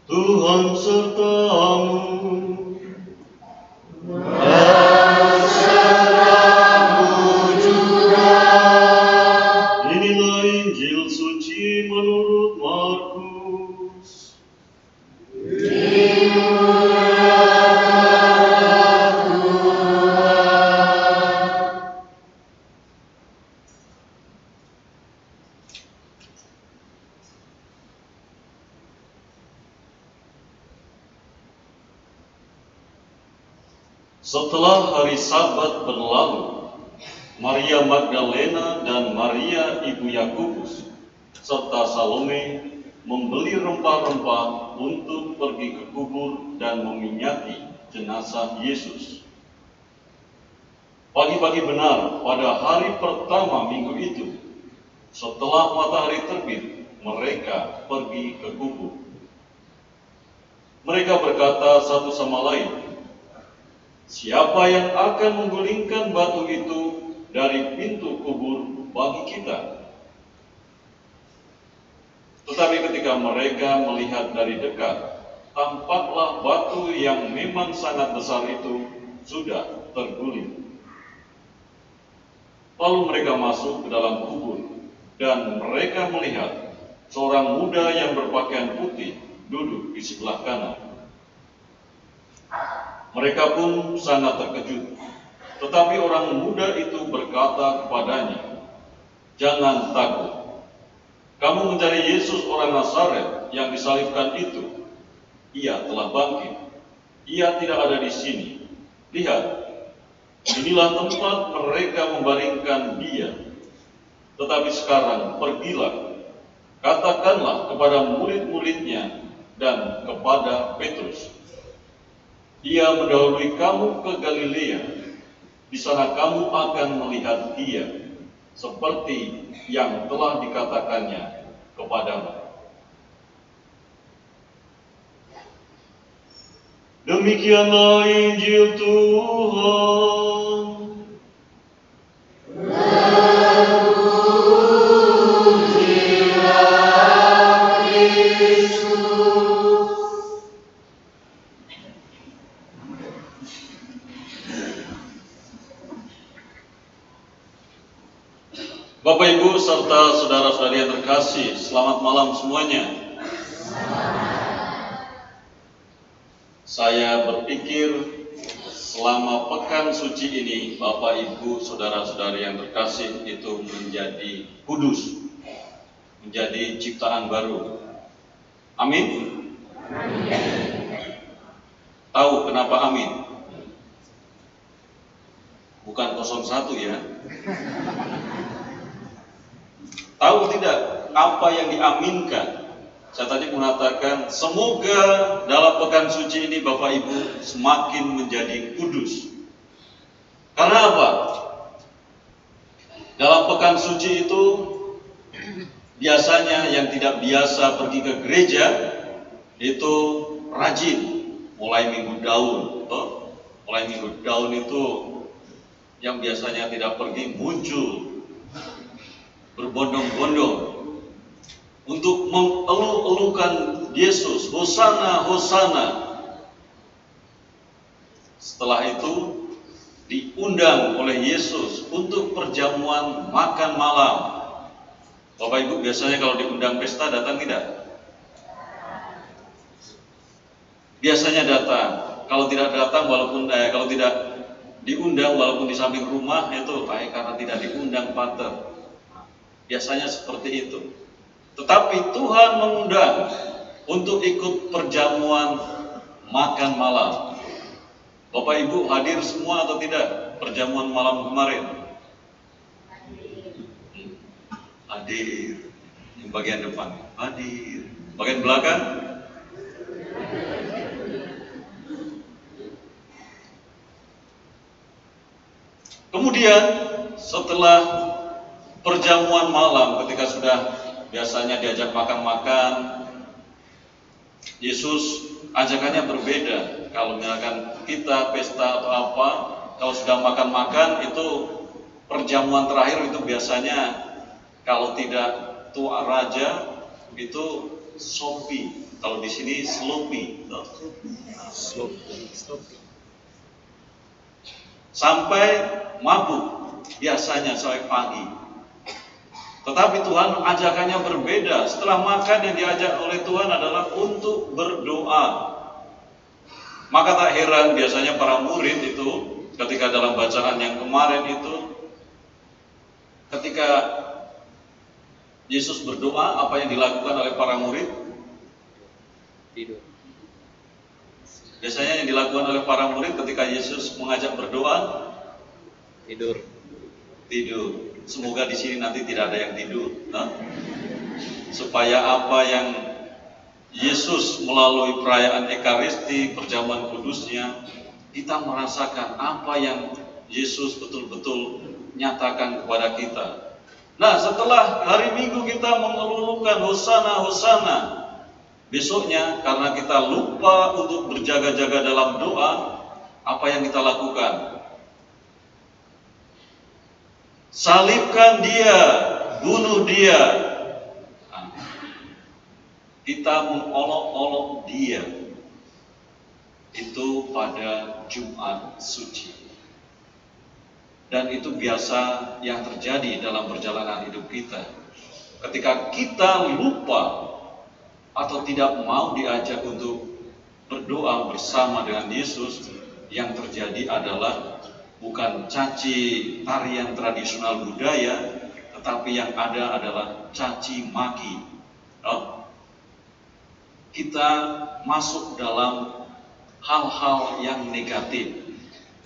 Tuhan sertamu. Inilah Injil suci menurut Markus. Setelah hari Sabat berlalu, Maria Magdalena dan Maria ibu Yakobus serta Salome membeli rempah-rempah untuk pergi ke kubur dan meminyaki jenazah Yesus. Pagi-pagi benar pada hari pertama minggu itu, setelah matahari terbit, mereka pergi ke kubur. Mereka berkata satu sama lain, "Siapa yang akan menggulingkan batu itu dari pintu kubur bagi kita?" Tetapi ketika mereka melihat dari dekat, tampaklah batu yang memang sangat besar itu sudah terguling. Lalu mereka masuk ke dalam kubur, dan mereka melihat seorang muda yang berpakaian putih duduk di sebelah kanan. Mereka pun sangat terkejut. Tetapi orang muda itu berkata kepadanya, "Jangan takut. Kamu mencari Yesus orang Nazaret yang disalibkan itu. Ia telah bangkit. Ia tidak ada di sini. Lihat, inilah tempat mereka membaringkan dia. Tetapi sekarang pergilah, katakanlah kepada murid-muridnya dan kepada Petrus. Dia mendahului kamu ke Galilea. Di sana kamu akan melihat dia, seperti yang telah dikatakannya kepadamu." Demikianlah Injil Tuhan. Bapak, Ibu, serta saudara-saudari yang terkasih, selamat malam semuanya. Saya berpikir selama pekan suci ini, Bapak, Ibu, saudara-saudari yang terkasih itu menjadi kudus, menjadi ciptaan baru. Amin? Tahu kenapa amin? Bukan 01 ya. Tahu tidak apa yang diaminkan? Saya tadi mengatakan, semoga dalam pekan suci ini Bapak Ibu semakin menjadi kudus. Karena apa? Dalam pekan suci itu biasanya yang tidak biasa pergi ke gereja itu rajin, mulai minggu daun. Mulai minggu daun itu yang biasanya tidak pergi muncul berbondong-bondong untuk mengeluh-elukan Yesus, Hosana, Hosana. Setelah itu diundang oleh Yesus untuk perjamuan makan malam. Bapak Ibu biasanya kalau diundang pesta datang tidak? Biasanya datang. Kalau tidak datang kalau tidak diundang walaupun di samping rumah itu karena tidak diundang pater. Biasanya seperti itu. Tetapi Tuhan mengundang untuk ikut perjamuan makan malam. Bapak Ibu hadir semua atau tidak perjamuan malam kemarin? Hadir. Yang bagian depan hadir. Bagian belakang? Kemudian setelah perjamuan malam, ketika sudah biasanya diajak makan-makan, Yesus ajakannya berbeda. Kalau misalkan kita pesta atau apa, kalau sudah makan-makan itu perjamuan terakhir itu biasanya kalau tidak tua raja itu sopi, kalau di sini sloppy. Sampai mabuk, biasanya sampai pagi. Tetapi Tuhan ajakannya berbeda. Setelah makan yang diajak oleh Tuhan adalah untuk berdoa. Maka tak heran biasanya para murid itu ketika dalam bacaan yang kemarin itu, ketika Yesus berdoa, apa yang dilakukan oleh para murid? Tidur. Biasanya yang dilakukan oleh para murid ketika Yesus mengajak berdoa? Tidur. Semoga di sini nanti tidak ada yang tidur, supaya apa yang Yesus melalui perayaan Ekaristi, perjamuan kudusnya, kita merasakan apa yang Yesus betul-betul nyatakan kepada kita. Nah, setelah hari Minggu kita mengelulukan Hosana, Hosana, besoknya karena kita lupa untuk berjaga-jaga dalam doa, apa yang kita lakukan? Salibkan dia, bunuh dia. Nah, kita mengolok-olok dia. Itu pada Jumat Suci. Dan itu biasa yang terjadi dalam perjalanan hidup kita. Ketika kita lupa atau tidak mau diajak untuk berdoa bersama dengan Yesus, yang terjadi adalah bukan caci tarian tradisional budaya, tetapi yang ada adalah caci maki. Kita masuk dalam hal-hal yang negatif.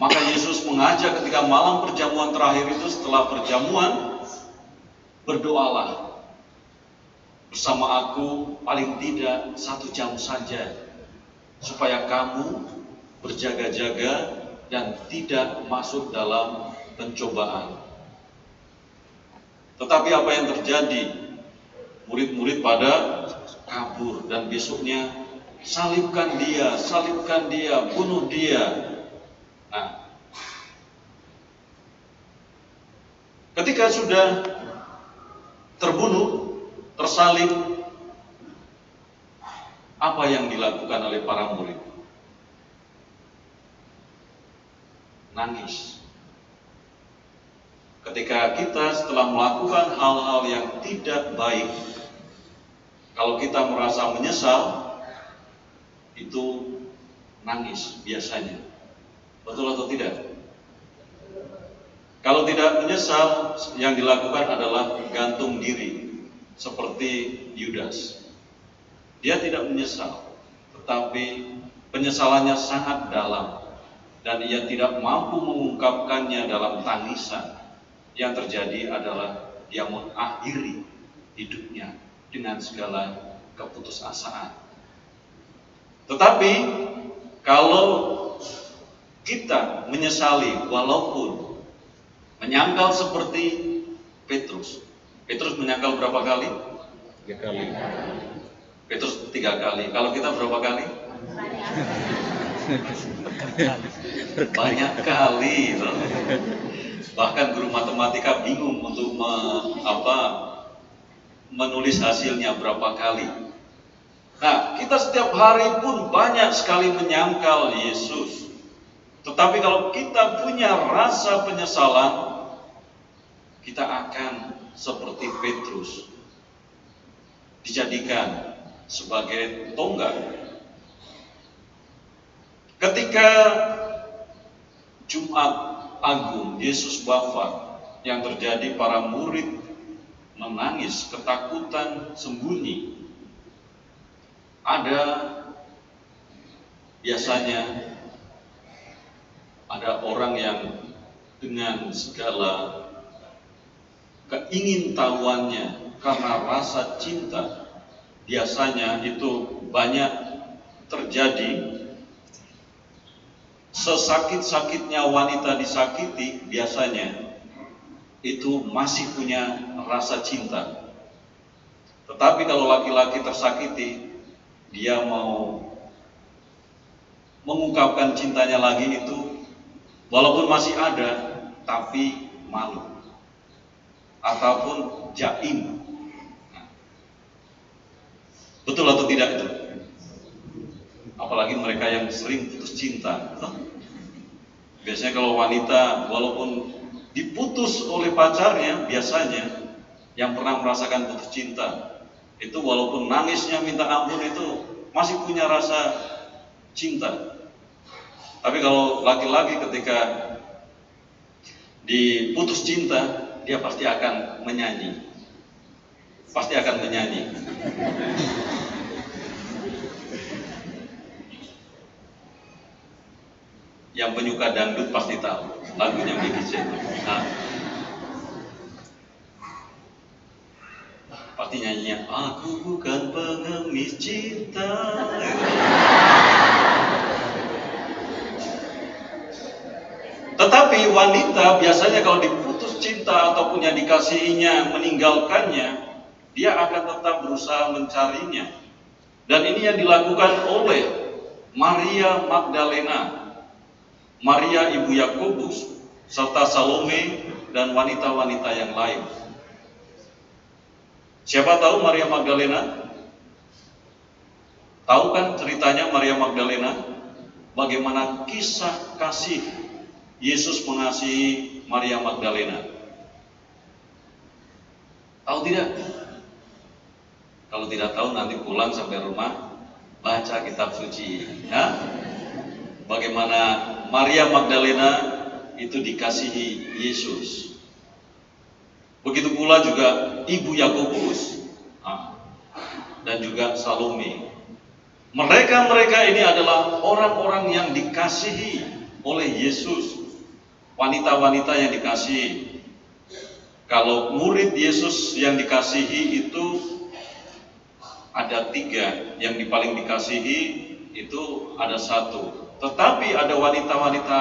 Maka Yesus mengajak ketika malam perjamuan terakhir itu, setelah perjamuan, berdoalah bersama aku paling tidak 1 jam saja, supaya kamu berjaga-jaga dan tidak masuk dalam pencobaan. Tetapi apa yang terjadi? Murid-murid pada kabur, dan besoknya salibkan dia, bunuh dia. Nah, ketika sudah terbunuh, tersalib, apa yang dilakukan oleh para murid? Nangis. Ketika kita setelah melakukan hal-hal yang tidak baik, kalau kita merasa menyesal, itu nangis biasanya. Betul atau tidak? Kalau tidak menyesal, yang dilakukan adalah gantung diri, seperti Yudas. Dia tidak menyesal, tetapi penyesalannya sangat dalam, dan ia tidak mampu mengungkapkannya dalam tangisan. Yang terjadi adalah dia mengakhiri hidupnya dengan segala keputusasaan. Tetapi kalau kita menyesali, walaupun menyangkal seperti Petrus. Petrus menyangkal berapa kali? 3 kali. Petrus 3 kali. Kalau kita berapa kali? Banyak kali. Bahkan guru matematika bingung untuk menulis hasilnya berapa kali. Nah, kita setiap hari pun banyak sekali menyangkal Yesus. Tetapi kalau kita punya rasa penyesalan, kita akan seperti Petrus, dijadikan sebagai tonggak. Ketika Jumat Agung, Yesus wafat, yang terjadi para murid menangis, ketakutan, sembunyi. Biasanya ada orang yang dengan segala keingintahuannya karena rasa cinta, biasanya itu banyak terjadi. Sesakit-sakitnya wanita disakiti, biasanya itu masih punya rasa cinta. Tetapi kalau laki-laki tersakiti, dia mau mengungkapkan cintanya lagi itu, walaupun masih ada, tapi malu ataupun jaim. Betul atau tidak itu? Apalagi mereka yang sering putus cinta. Biasanya kalau wanita walaupun diputus oleh pacarnya, biasanya yang pernah merasakan putus cinta itu walaupun nangisnya minta ampun itu masih punya rasa cinta. Tapi kalau laki-laki ketika diputus cinta, dia pasti akan menyanyi. Pasti akan menyanyi. Yang penyuka dangdut pasti tahu lagunya Maggie J. Nah, pasti nyanyinya, aku bukan pengemis cinta. Tetapi wanita biasanya kalau diputus cinta ataupun yang dikasihinya meninggalkannya, dia akan tetap berusaha mencarinya. Dan ini yang dilakukan oleh Maria Magdalena, Maria ibu Yakobus, serta Salome dan wanita-wanita yang lain. Siapa tahu Maria Magdalena? Tahu kan ceritanya Maria Magdalena? Bagaimana kisah kasih Yesus mengasihi Maria Magdalena? Tahu tidak? Kalau tidak tahu nanti pulang sampai rumah baca kitab suci. Ya? Bagaimana Maria Magdalena itu dikasihi Yesus. Begitu pula juga ibu Yakobus dan juga Salome. Mereka ini adalah orang-orang yang dikasihi oleh Yesus. Wanita-wanita yang dikasihi. Kalau murid Yesus yang dikasihi itu ada 3, yang paling dikasihi itu ada 1. Tetapi ada wanita-wanita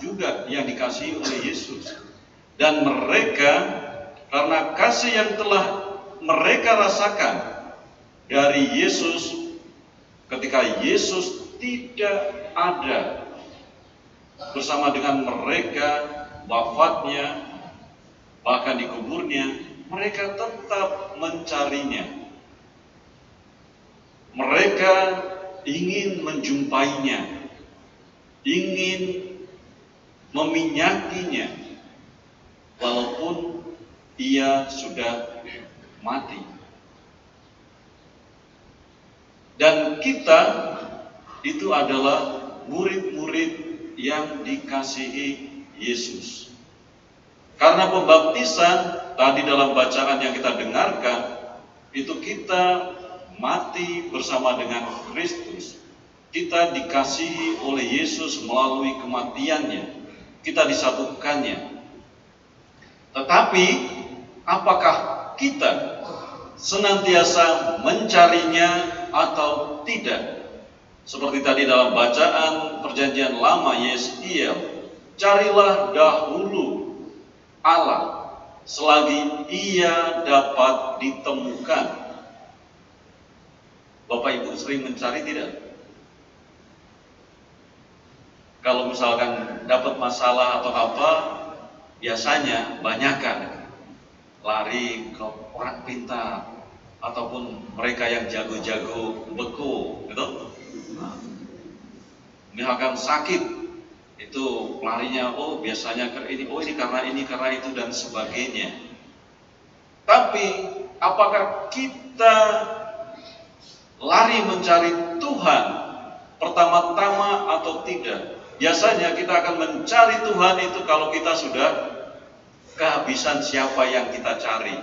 juga yang dikasihi oleh Yesus. Dan mereka karena kasih yang telah mereka rasakan dari Yesus ketika Yesus tidak ada bersama dengan mereka, wafatnya, bahkan dikuburnya, mereka tetap mencarinya. Mereka ingin menjumpainya, ingin meminyakinya, walaupun ia sudah mati. Dan kita itu adalah murid-murid yang dikasihi Yesus. Karena pembaptisan tadi dalam bacaan yang kita dengarkan, itu kita mati bersama dengan Kristus. Kita dikasihi oleh Yesus melalui kematiannya. Kita disatukannya. Tetapi apakah kita senantiasa mencarinya atau tidak? Seperti tadi dalam bacaan perjanjian lama Yeskiel, carilah dahulu Allah selagi ia dapat ditemukan. Bapak Ibu sering mencari tidak? Kalau misalkan dapat masalah atau apa, biasanya banyakkan lari ke orang pintar ataupun mereka yang jago-jago beku, gitu. Misalkan sakit, itu larinya, oh biasanya ke ini, oh ini karena itu dan sebagainya. Tapi apakah kita lari mencari Tuhan pertama-tama atau tidak? Biasanya kita akan mencari Tuhan itu kalau kita sudah kehabisan siapa yang kita cari.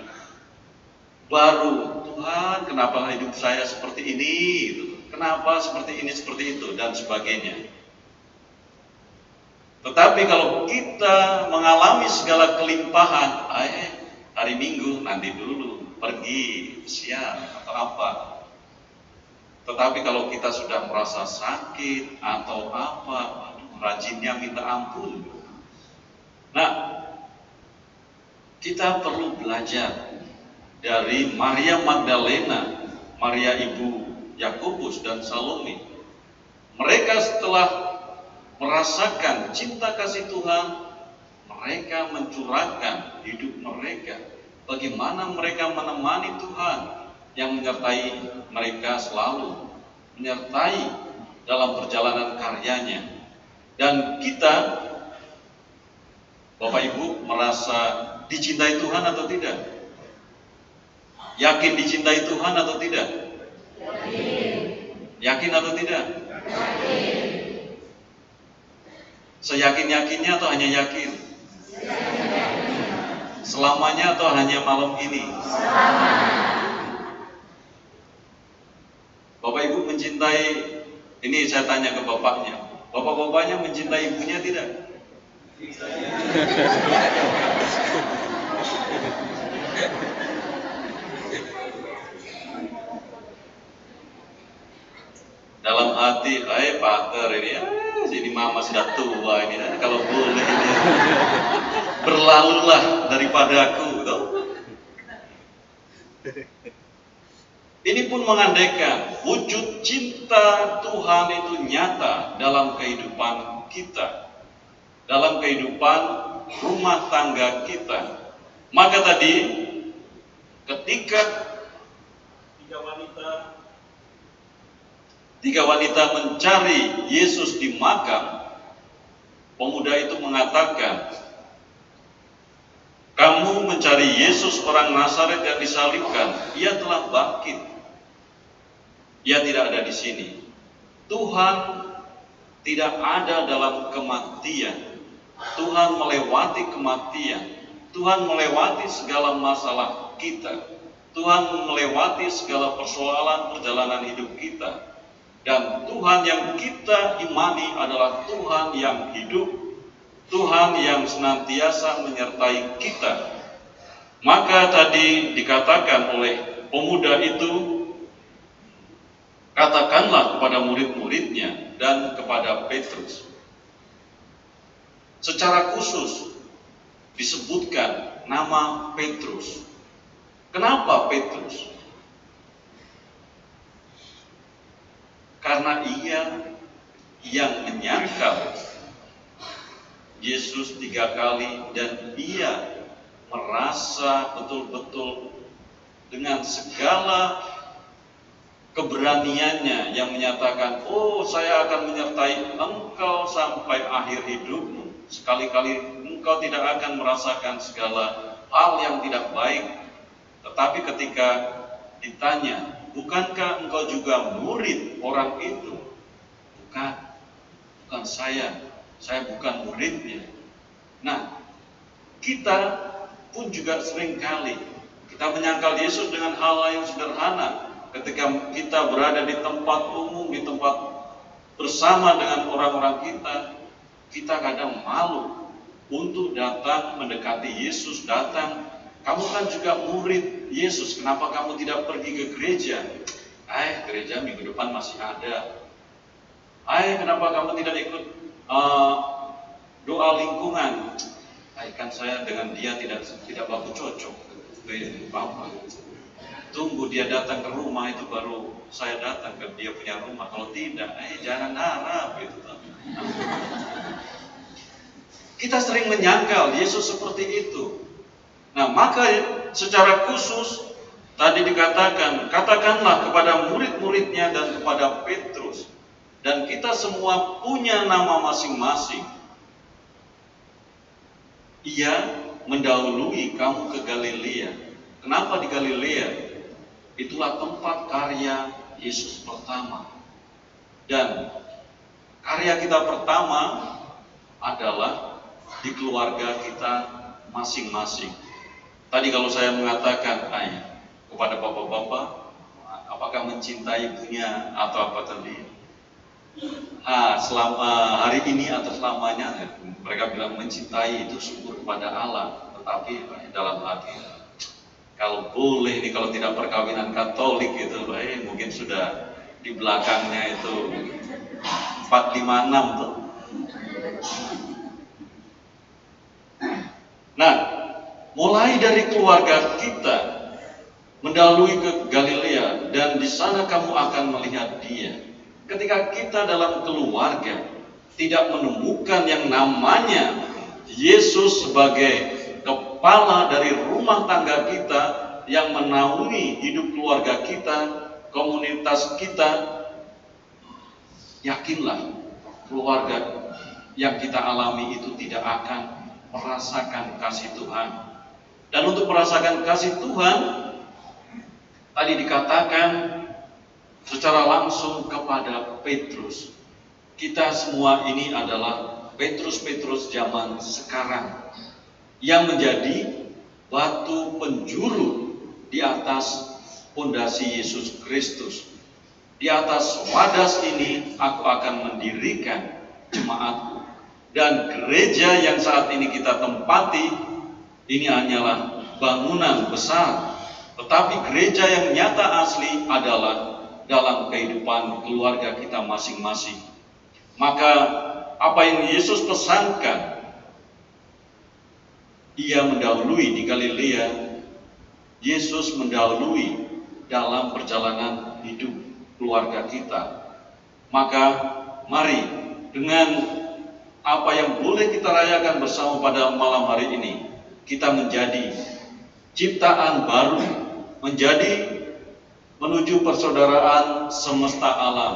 Baru, Tuhan kenapa hidup saya seperti ini? Kenapa seperti ini, seperti itu, dan sebagainya. Tetapi kalau kita mengalami segala kelimpahan, hari Minggu nanti dulu, pergi, siang, atau apa. Tetapi kalau kita sudah merasa sakit atau apa, rajinnya minta ampun. Nah, kita perlu belajar dari Maria Magdalena, Maria ibu Yakobus dan Salome. Mereka setelah merasakan cinta kasih Tuhan, mereka mencurahkan hidup mereka. Bagaimana mereka menemani Tuhan yang menyertai mereka selalu, menyertai dalam perjalanan karyanya. Dan kita, Bapak Ibu, merasa dicintai Tuhan atau tidak? Yakin dicintai Tuhan atau tidak? Yakin atau tidak? Seyakin-yakinnya atau hanya yakin? Selamanya atau hanya malam ini? Bapak Ibu mencintai, ini saya tanya ke bapaknya, bapak-bapaknya mencintai ibunya tidak? Dalam hati, pater ini mama sudah tua ini, kalau boleh ini berlalulah daripadaku. Ini pun mengandaikan wujud cinta Tuhan itu nyata dalam kehidupan kita, dalam kehidupan rumah tangga kita. Maka tadi ketika tiga wanita mencari Yesus di makam, pemuda itu mengatakan, "Kamu mencari Yesus orang Nazaret yang disalibkan, ia telah bangkit. Ia tidak ada di sini. Tuhan tidak ada dalam kematian. Tuhan melewati kematian. Tuhan melewati segala masalah kita. Tuhan melewati segala persoalan perjalanan hidup kita. Dan Tuhan yang kita imani adalah Tuhan yang hidup, Tuhan yang senantiasa menyertai kita." Maka tadi dikatakan oleh pemuda itu, "Katakanlah kepada murid-muridnya dan kepada Petrus." Secara khusus disebutkan nama Petrus. Kenapa Petrus? Karena ia yang menyangkal Yesus 3 kali, dan ia merasa betul-betul dengan segala keberaniannya yang menyatakan, "Oh, saya akan menyertai engkau sampai akhir hidupmu. Sekali-kali engkau tidak akan merasakan segala hal yang tidak baik." Tetapi ketika ditanya, "Bukankah engkau juga murid orang itu?" Bukan saya bukan muridnya." Nah, kita pun juga seringkali kita menyangkal Yesus dengan hal yang sederhana. Ketika kita berada di tempat umum, di tempat bersama dengan orang-orang kita kadang malu untuk datang mendekati Yesus. Datang, "Kamu kan juga murid Yesus, kenapa kamu tidak pergi ke gereja?" Gereja minggu depan masih ada. Kenapa kamu tidak ikut doa lingkungan?" Kan saya dengan dia tidak baku cocok. Bapak, tunggu dia datang ke rumah itu baru saya datang ke dia punya rumah. Kalau tidak, jangan harap gitu. Kita sering menyangkal Yesus seperti itu. Nah, maka secara khusus tadi dikatakan, "Katakanlah kepada murid-muridnya dan kepada Petrus." Dan kita semua punya nama masing-masing. Ia mendahului kamu ke Galilea. Kenapa di Galilea? Itulah tempat karya Yesus pertama. Dan karya kita pertama adalah di keluarga kita masing-masing. Tadi kalau saya mengatakan kepada bapak-bapak, apakah mencintai ibunya atau apa tadi? Selama hari ini atau selamanya, mereka bilang mencintai itu syukur kepada Allah. Tetapi dalam hati, kalau boleh nih, kalau tidak perkawinan Katolik itu, mungkin sudah di belakangnya itu 456 tuh. Nah, mulai dari keluarga kita mendahului ke Galilea, dan di sana kamu akan melihat dia. Ketika kita dalam keluarga tidak menemukan yang namanya Yesus sebagai kepala dari rumah tangga kita, yang menaungi hidup keluarga kita, komunitas kita, yakinlah keluarga yang kita alami itu tidak akan merasakan kasih Tuhan. Dan untuk merasakan kasih Tuhan, tadi dikatakan secara langsung kepada Petrus. Kita semua ini adalah Petrus-Petrus zaman sekarang yang menjadi batu penjuru di atas pondasi Yesus Kristus. Di atas wadas ini aku akan mendirikan jemaatku. Dan gereja yang saat ini kita tempati ini hanyalah bangunan besar, tetapi gereja yang nyata asli adalah dalam kehidupan keluarga kita masing-masing. Maka apa yang Yesus pesankan, Ia mendahului di Galilea, Yesus mendahului dalam perjalanan hidup keluarga kita. Maka mari dengan apa yang boleh kita rayakan bersama pada malam hari ini, kita menjadi ciptaan baru, menjadi menuju persaudaraan semesta alam.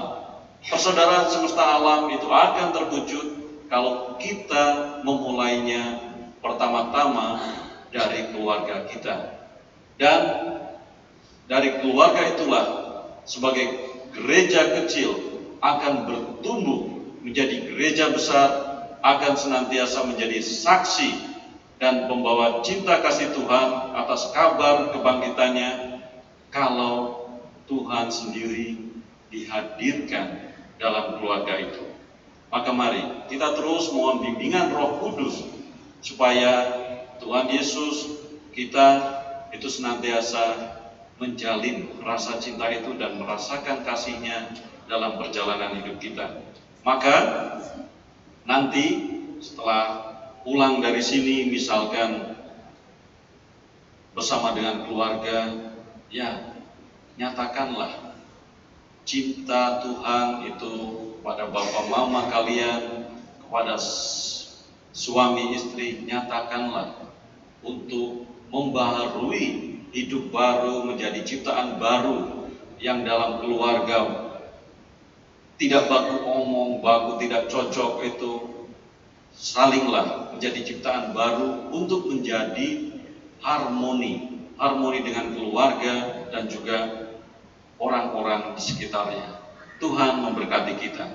Persaudaraan semesta alam itu akan terwujud kalau kita memulainya pertama-tama dari keluarga kita. Dan dari keluarga itulah sebagai gereja kecil akan bertumbuh menjadi gereja besar, akan senantiasa menjadi saksi dan pembawa cinta kasih Tuhan atas kabar kebangkitannya kalau Tuhan sendiri dihadirkan dalam keluarga itu. Maka mari kita terus mohon bimbingan Roh Kudus supaya Tuhan Yesus kita itu senantiasa menjalin rasa cinta itu dan merasakan kasih-Nya dalam perjalanan hidup kita. Maka nanti setelah pulang dari sini misalkan bersama dengan keluarga, ya nyatakanlah cinta Tuhan itu kepada bapak mama kalian, kepada suami istri, nyatakanlah untuk membaharui hidup baru menjadi ciptaan baru yang dalam keluarga tidak baku omong, baku tidak cocok, itu salinglah menjadi ciptaan baru untuk menjadi harmoni dengan keluarga dan juga orang-orang di sekitarnya. Tuhan memberkati kita.